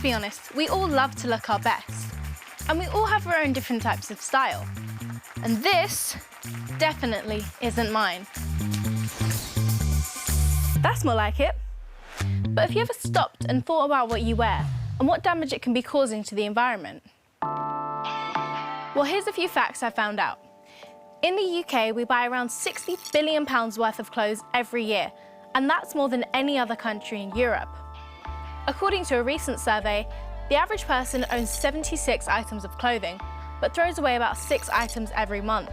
be honest, we all love to look our best. And we all have our own different types of style. And this definitely isn't mine. That's more like it. But have you ever stopped and thought about what you wear and what damage it can be causing to the environment? Well, here's a few facts I found out. In the UK, we buy around £60 billion worth of clothes every year, and that's more than any other country in Europe. According to a recent survey, the average person owns 76 items of clothing, but throws away about 6 items every month.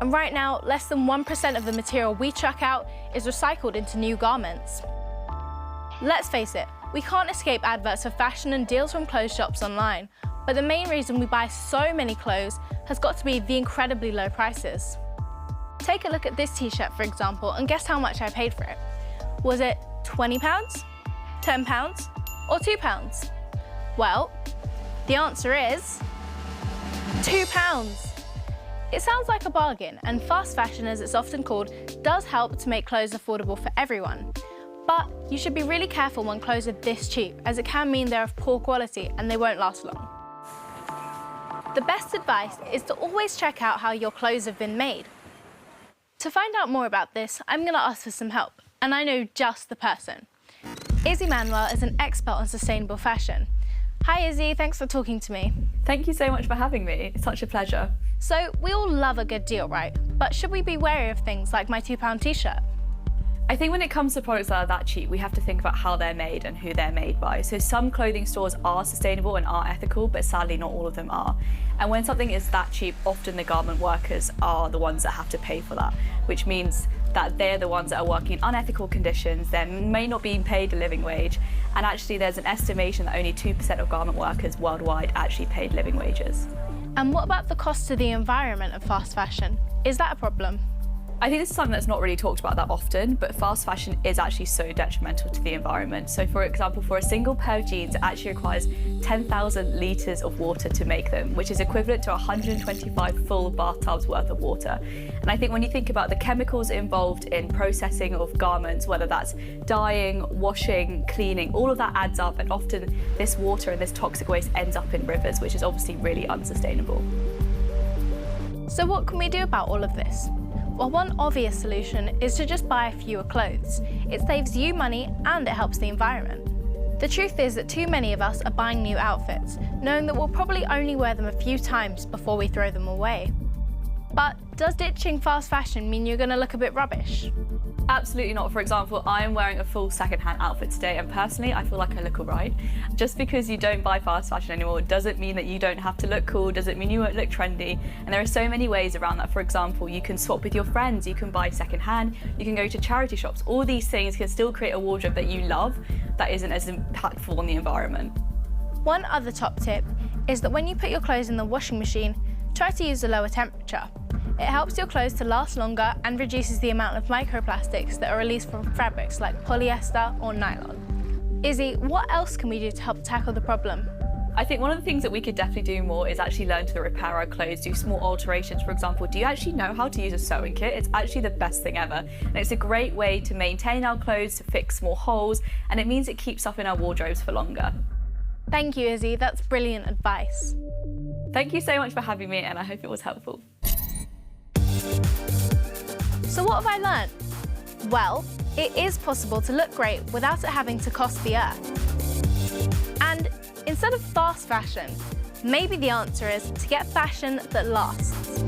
And right now, less than 1% of the material we chuck out is recycled into new garments. Let's face it, we can't escape adverts for fashion and deals from clothes shops online, but the main reason we buy so many clothes has got to be the incredibly low prices. Take a look at this t-shirt, for example, and guess how much I paid for it. Was it £20, £10, or £2? Well, the answer is £2. It sounds like a bargain, and fast fashion, as it's often called, does help to make clothes affordable for everyone. But you should be really careful when clothes are this cheap, as it can mean they're of poor quality and they won't last long. The best advice is to always check out how your clothes have been made. To find out more about this, I'm going to ask for some help, and I know just the person. Izzy Manuel is an expert on sustainable fashion. Hi Izzy, thanks for talking to me. Thank you so much for having me. It's such a pleasure. So, we all love a good deal, right? But should we be wary of things like my £2 t-shirt? I think when it comes to products that are that cheap, we have to think about how they're made and who they're made by. So some clothing stores are sustainable and are ethical, but sadly not all of them are. And when something is that cheap, often the garment workers are the ones that have to pay for that, which means that they're the ones that are working in unethical conditions. They may not be paid a living wage. And actually there's an estimation that only 2% of garment workers worldwide actually paid living wages. And what about the cost to the environment of fast fashion? Is that a problem? I think this is something that's not really talked about that often, but fast fashion is actually so detrimental to the environment. So for example, for a single pair of jeans, it actually requires 10,000 litres of water to make them, which is equivalent to 125 full bathtubs worth of water. And I think when you think about the chemicals involved in processing of garments, whether that's dyeing, washing, cleaning, all of that adds up, and often this water and this toxic waste ends up in rivers, which is obviously really unsustainable. So what can we do about all of this? Well, one obvious solution is to just buy fewer clothes. It saves you money and it helps the environment. The truth is that too many of us are buying new outfits, knowing that we'll probably only wear them a few times before we throw them away. But does ditching fast fashion mean you're going to look a bit rubbish? Absolutely not. For example, I am wearing a full second-hand outfit today, and personally, I feel like I look all right. Just because you don't buy fast fashion anymore doesn't mean that you don't have to look cool, doesn't mean you won't look trendy. And there are so many ways around that. For example, you can swap with your friends, you can buy second-hand, you can go to charity shops. All these things can still create a wardrobe that you love that isn't as impactful on the environment. One other top tip is that when you put your clothes in the washing machine, try to use a lower temperature. It helps your clothes to last longer and reduces the amount of microplastics that are released from fabrics like polyester or nylon. Izzy, what else can we do to help tackle the problem? I think one of the things that we could definitely do more is actually learn to repair our clothes, do small alterations. For example, do you actually know how to use a sewing kit? It's actually the best thing ever. And it's a great way to maintain our clothes, to fix small holes, and it means it keeps up in our wardrobes for longer. Thank you, Izzy. That's brilliant advice. Thank you so much for having me, and I hope it was helpful. So what have I learned? Well, it is possible to look great without it having to cost the earth. And instead of fast fashion, maybe the answer is to get fashion that lasts.